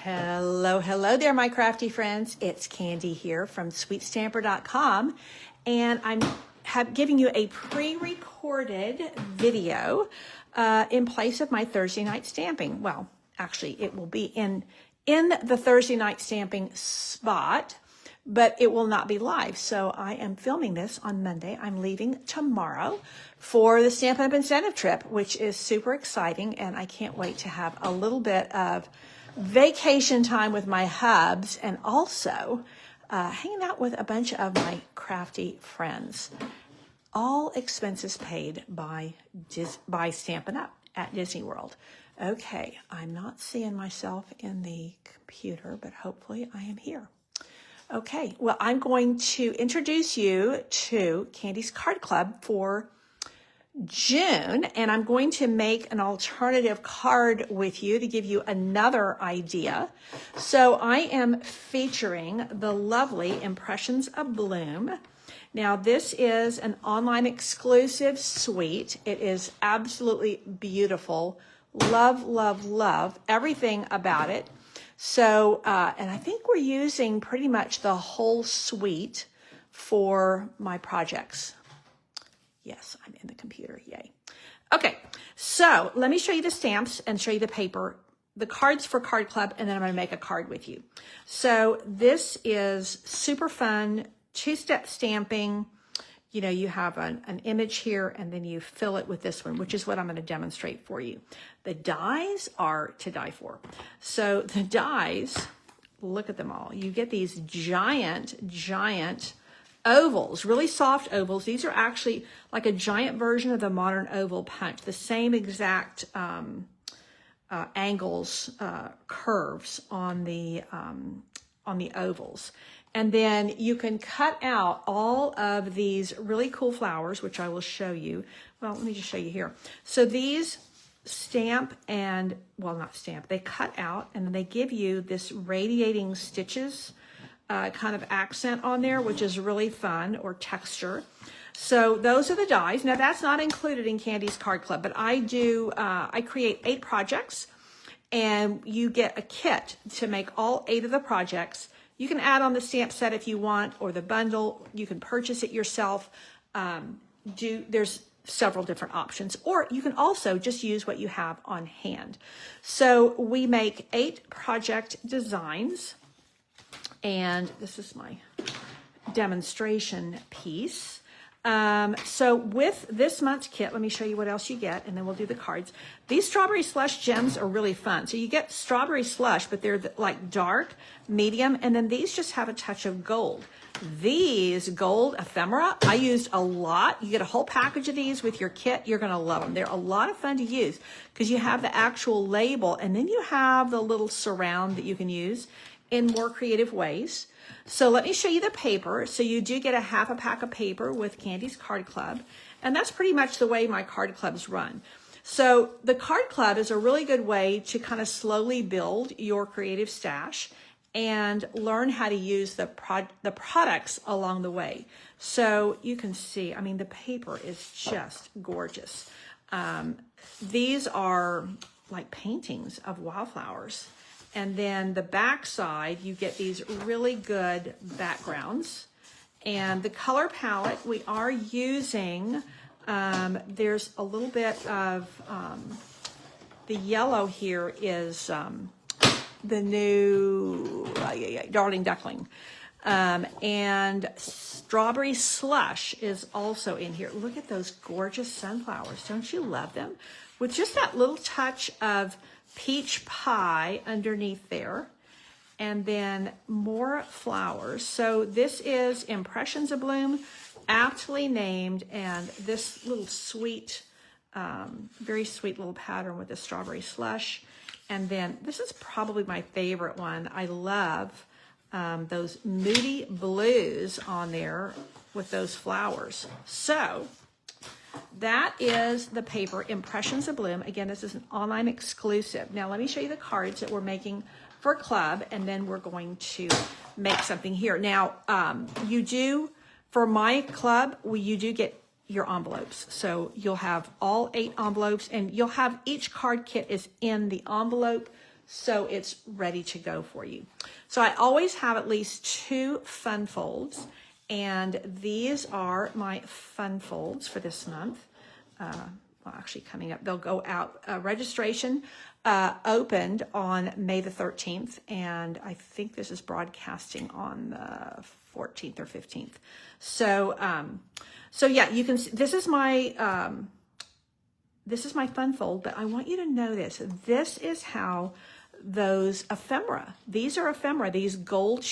Hello, hello there, my crafty friends. It's Candy here from sweetstamper.com, and I'm giving you a pre-recorded video in place of my Thursday night stamping. Well, actually, it will be in the Thursday night stamping spot, but it will not be live. So I am filming this on Monday. I'm leaving tomorrow for the Stampin' Up! Incentive trip, which is super exciting, and I can't wait to have a little bit of vacation time with my hubs and also hanging out with a bunch of my crafty friends. All expenses paid by Stampin' Up! At Disney World. Okay, I'm not seeing myself in the computer, but hopefully I am here. Okay, well, I'm going to introduce you to Candy's Card Club for June, and I'm going to make an alternative card with you to give you another idea. So I am featuring the lovely Impressions Abloom. Now, this is an online exclusive suite. It is absolutely beautiful. Love, love, love everything about it. So, and I think we're using pretty much the whole suite for my projects. Yes, I'm in the computer, yay. Okay, so let me show you the stamps and show you the paper, the cards for Card Club, and then I'm gonna make a card with you. So this is super fun, two-step stamping. You know, you have an image here, and then you fill it with this one, which is what I'm gonna demonstrate for you. The dies are to die for. So the dies, look at them all. You get these giant, giant ovals, really soft ovals. These are actually like a giant version of the modern oval punch, the same exact angles, curves on the ovals. And then you can cut out all of these really cool flowers, which I will show you. Well, let me just show you here. So these stamp and, well, not stamp, they cut out and then they give you this radiating stitches kind of accent on there, which is really fun, or texture. So those are the dies. Now that's not included in Candy's Card Club, but I do, I create 8 projects and you get a kit to make all 8 of the projects. You can add on the stamp set if you want, or the bundle. You can purchase it yourself. There's several different options, or you can also just use what you have on hand. So we make 8 project designs, and this is my demonstration piece. So with this month's kit, let me show you what else you get, and then we'll do the cards. These Strawberry Slush gems are really fun. So you get Strawberry Slush, but they're like dark, medium, and then these just have a touch of gold. These gold ephemera, I used a lot. You get a whole package of these with your kit. You're going to love them. They're a lot of fun to use because you have the actual label, and then you have the little surround that you can use in more creative ways. So let me show you the paper. So you do get a half a pack of paper with Candy's Card Club, and that's pretty much the way my card clubs run. So the card club is a really good way to kind of slowly build your creative stash and learn how to use the products along the way. So you can see, I mean, the paper is just gorgeous. These are like paintings of wildflowers. And then the back side, you get these really good backgrounds. And the color palette, we are using, there's a little bit of, the yellow here is the new Darling Duckling. And Strawberry Slush is also in here. Look at those gorgeous sunflowers. Don't you love them? With just that little touch of peach pie underneath there, and then more flowers. So this is Impressions Abloom, aptly named, and this little sweet, very sweet little pattern with the Strawberry Slush. And then this is probably my favorite one. I love those moody blues on there with those flowers. So that is the paper, Impressions Abloom. Again, this is an online exclusive. Now, let me show you the cards that we're making for Club, and then we're going to make something here. Now, you do, for my club, you do get your envelopes. So you'll have all 8 envelopes, and you'll have each card kit is in the envelope. so it's ready to go for you. So I always have at least 2 fun folds, and these are my fun folds for this month. Well, actually coming up, they'll go out. Registration opened on May the 13th, and I think this is broadcasting on the 14th or 15th. So, so yeah, you can see, this is my fun fold, but I want you to know this. This is how those ephemera, these are ephemera, these gold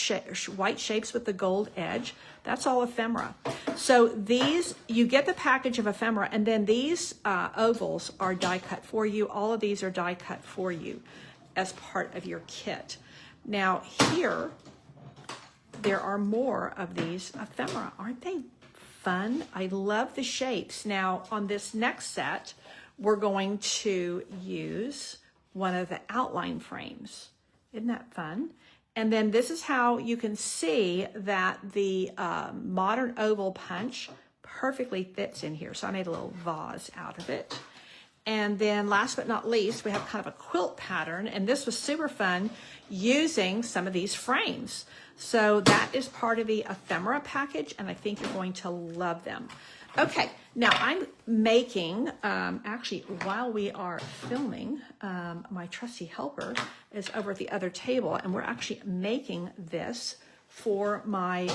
white shapes with the gold edge, that's all ephemera. So these, you get the package of ephemera, and then these ovals are die cut for you. All of these are die cut for you as part of your kit. Now here, there are more of these ephemera. Aren't they fun? I love the shapes. Now on this next set, we're going to use one of the outline frames. Isn't that fun? And then this is how you can see that the modern oval punch perfectly fits in here. So I made a little vase out of it. And then last but not least, we have kind of a quilt pattern, and this was super fun using some of these frames. So that is part of the ephemera package, and I think you're going to love them. Okay, now I'm making, actually while we are filming, my trusty helper is over at the other table, and we're actually making this for my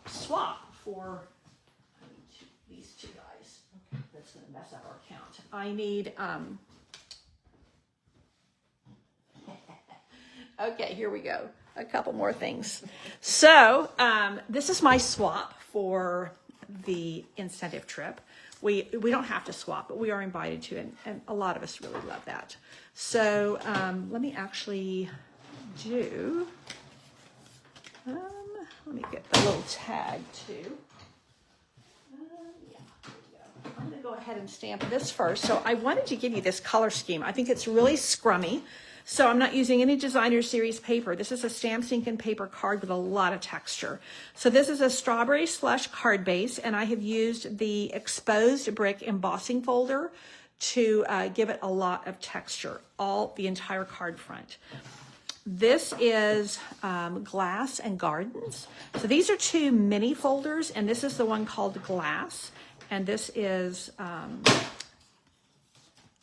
swap for these 2 guys. Okay, that's gonna mess up our count. I need, okay, here we go. A couple more things. So this is my swap for the incentive trip. We don't have to swap, but we are invited to, and a lot of us really love that. So let me actually do, let me get the little tag too. Yeah, there we go. I'm gonna go ahead and stamp this first. So I wanted to give you this color scheme. I think it's really scrummy. So I'm not using any designer series paper. This is a stamp, ink, and paper card with a lot of texture. So this is a Strawberry Slush card base, and I have used the exposed brick embossing folder to give it a lot of texture, the entire card front. This is Glass and Gardens. So these are 2 mini folders, and this is the one called Glass, and this is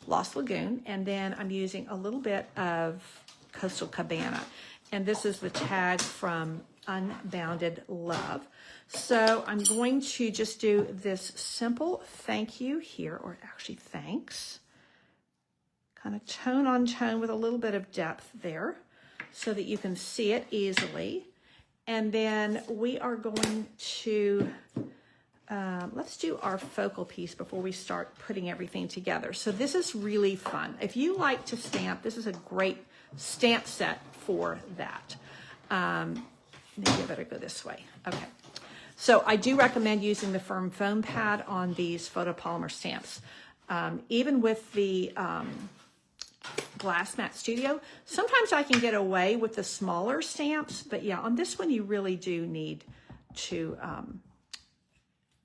Lost Lagoon, and then I'm using a little bit of Coastal Cabana, and this is the tag from Unbounded Love. So I'm going to just do this simple thank you here, or actually thanks, kind of tone on tone with a little bit of depth there so that you can see it easily. And then we are going to let's do our focal piece before we start putting everything together. So this is really fun. If you like to stamp, this is a great stamp set for that. Maybe I better go this way. Okay. So I do recommend using the firm foam pad on these photopolymer stamps. Even with the Glass Mat Studio, sometimes I can get away with the smaller stamps, but yeah, on this one you really do need to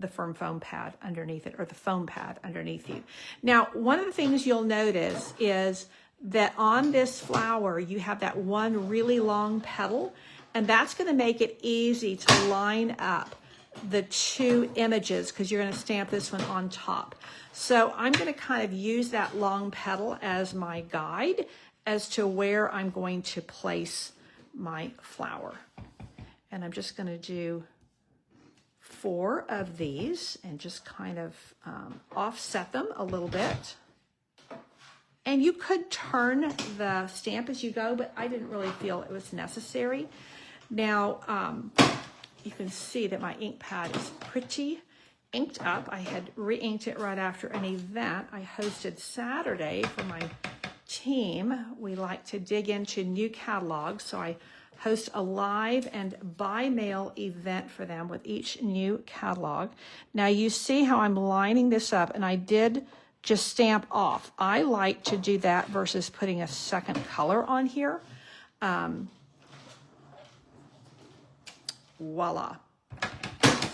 the firm foam pad underneath it, or the foam pad underneath you. Now, one of the things you'll notice is that on this flower, you have that one really long petal, and that's gonna make it easy to line up the 2 images because you're gonna stamp this one on top. So I'm gonna kind of use that long petal as my guide as to where I'm going to place my flower. And I'm just gonna do 4 of these and just kind of offset them a little bit. And you could turn the stamp as you go, but I didn't really feel it was necessary. Now, you can see that my ink pad is pretty inked up. I had re-inked it right after an event I hosted Saturday for my team. We like to dig into new catalogs, so I host a live and by mail event for them with each new catalog. Now you see how I'm lining this up, and I did just stamp off. I like to do that versus putting a second color on here. Voila.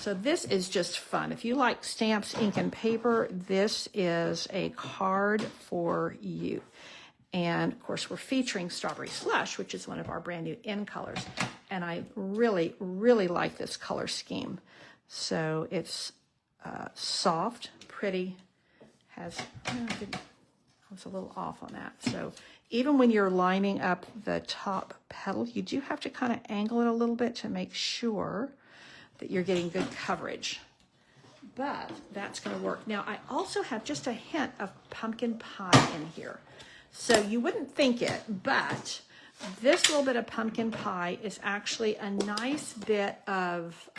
So this is just fun. If you like stamps, ink, and paper, this is a card for you. And of course, we're featuring Strawberry Slush, which is one of our brand new in colors. And I really, really like this color scheme. So it's soft, pretty, has, I was a little off on that. So even when you're lining up the top petal, you do have to kind of angle it a little bit to make sure that you're getting good coverage. But that's going to work. Now, I also have just a hint of pumpkin pie in here. So you wouldn't think it, but this little bit of pumpkin pie is actually a nice bit of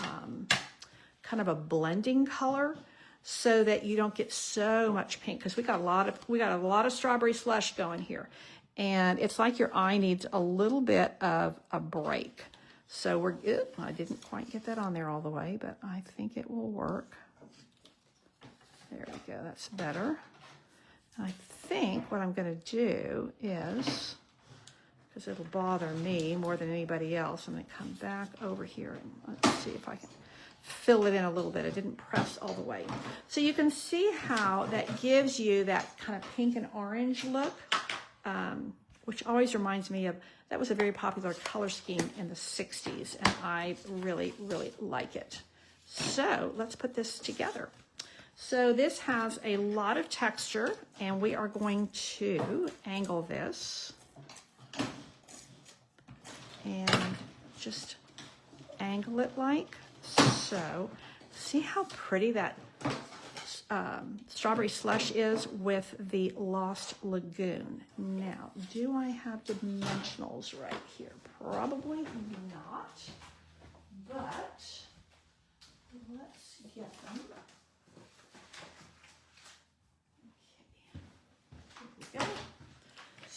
kind of a blending color, so that you don't get so much pink, because we got a lot of strawberry slush going here, and it's like your eye needs a little bit of a break. So I didn't quite get that on there all the way, but I think it will work. There we go, that's better. I think what I'm going to do is, because it'll bother me more than anybody else, I'm going to come back over here and let's see if I can fill it in a little bit. I didn't press all the way. So you can see how that gives you that kind of pink and orange look, which always reminds me of, that was a very popular color scheme in the 60s, and I really, really like it. So let's put this together. So this has a lot of texture, and we are going to angle this and just angle it like so. See how pretty that strawberry slush is with the Lost Lagoon. Now, do I have dimensionals right here? Probably not, but let's get them.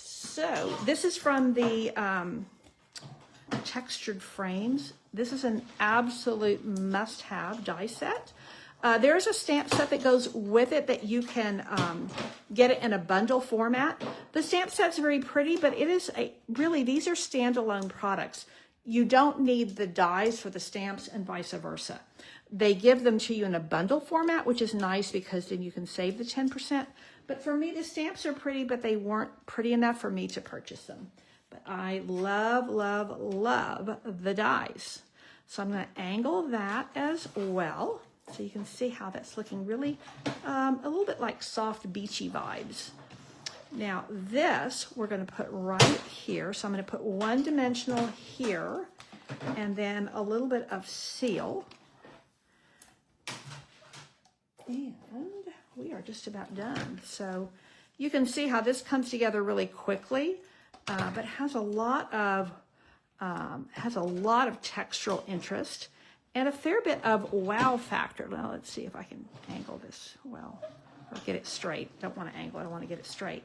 So this is from the Textured Frames. This is an absolute must-have die set. There's a stamp set that goes with it that you can get it in a bundle format. The stamp set's very pretty, but it is really, these are standalone products. You don't need the dies for the stamps and vice versa. They give them to you in a bundle format, which is nice because then you can save the 10%. But for me, the stamps are pretty, but they weren't pretty enough for me to purchase them. But I love, love, love the dies. So I'm going to angle that as well. So you can see how that's looking really a little bit like soft beachy vibes. Now this we're going to put right here. So I'm going to put one dimensional here and then a little bit of seal. And we are just about done. So you can see how this comes together really quickly, but has a lot of textural interest and a fair bit of wow factor. Now let's see if I can angle this well or get it straight. Don't want to angle it, I want to get it straight.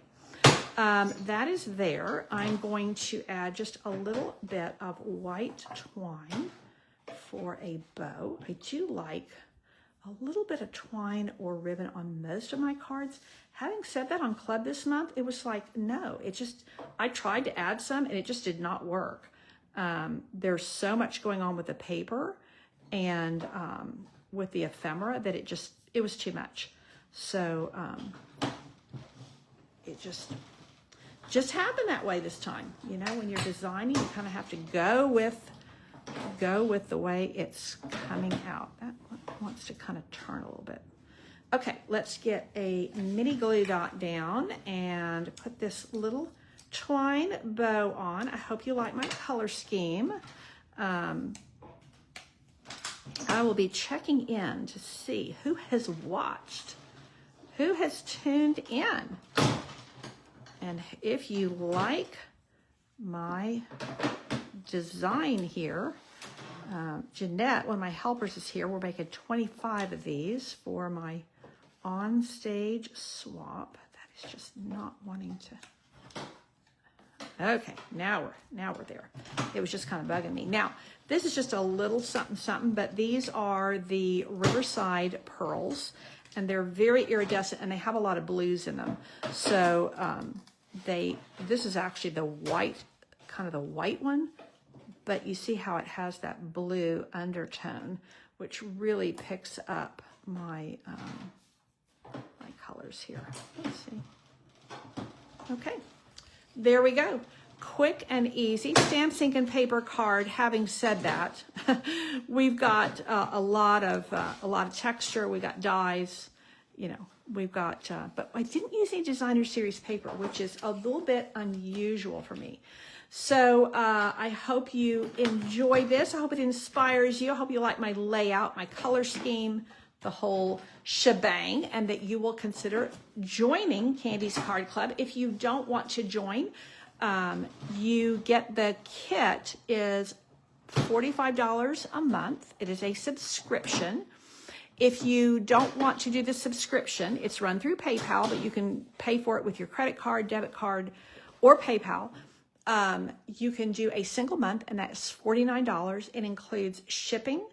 That is there. I'm going to add just a little bit of white twine for a bow. I do like a little bit of twine or ribbon on most of my cards. Having said that, on Club this month, it was like, no, I tried to add some and it just did not work. There's so much going on with the paper and with the ephemera that it was too much. So it just happened that way this time. You know, when you're designing, you kind of have to go with the way it's coming out. That wants to kind of turn a little bit. Okay, let's get a mini glue dot down and put this little twine bow on. I hope you like my color scheme. I will be checking in to see who has watched, who has tuned in. And if you like my design here, Jeanette, one of my helpers, is here. We're making 25 of these for my on-stage swap. That is just not wanting to. Okay, now we're there. It was just kind of bugging me. Now, this is just a little something, but these are the Riverside pearls, and they're very iridescent, and they have a lot of blues in them. So this is actually the white, kind of the white one, but you see how it has that blue undertone, which really picks up my my colors here. Let's see. Okay, there we go. Quick and easy stamp, ink, and paper card. Having said that, we've got a lot of texture. We got dies, you know. We've got, but I didn't use any designer series paper, which is a little bit unusual for me. So I hope you enjoy this. I hope it inspires you. I hope you like my layout, my color scheme, the whole shebang, and that you will consider joining Candy's Card Club. If you don't want to join, you get the kit is $45 a month. It is a subscription. If you don't want to do the subscription, it's run through PayPal, but you can pay for it with your credit card, debit card, or PayPal. You can do a single month, and that's $49. It includes shipping.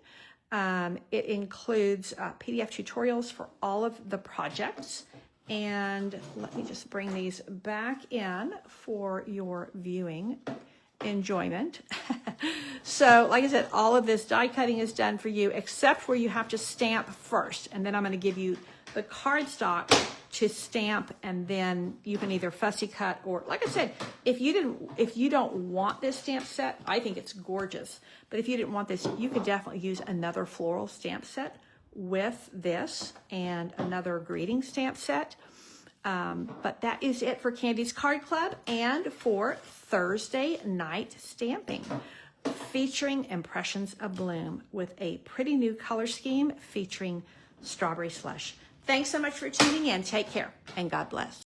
It includes PDF tutorials for all of the projects. And let me just bring these back in for your viewing enjoyment. So like I said, all of this die cutting is done for you, except where you have to stamp first. And then I'm going to give you the cardstock to stamp, and then you can either fussy cut, or like I said, if you don't want this stamp set, I think it's gorgeous. But if you didn't want this, you could definitely use another floral stamp set with this and another greeting stamp set. But that is it for Candy's Card Club and for Thursday night stamping, featuring Impressions Abloom with a pretty new color scheme featuring Strawberry Slush. Thanks so much for tuning in. Take care and God bless.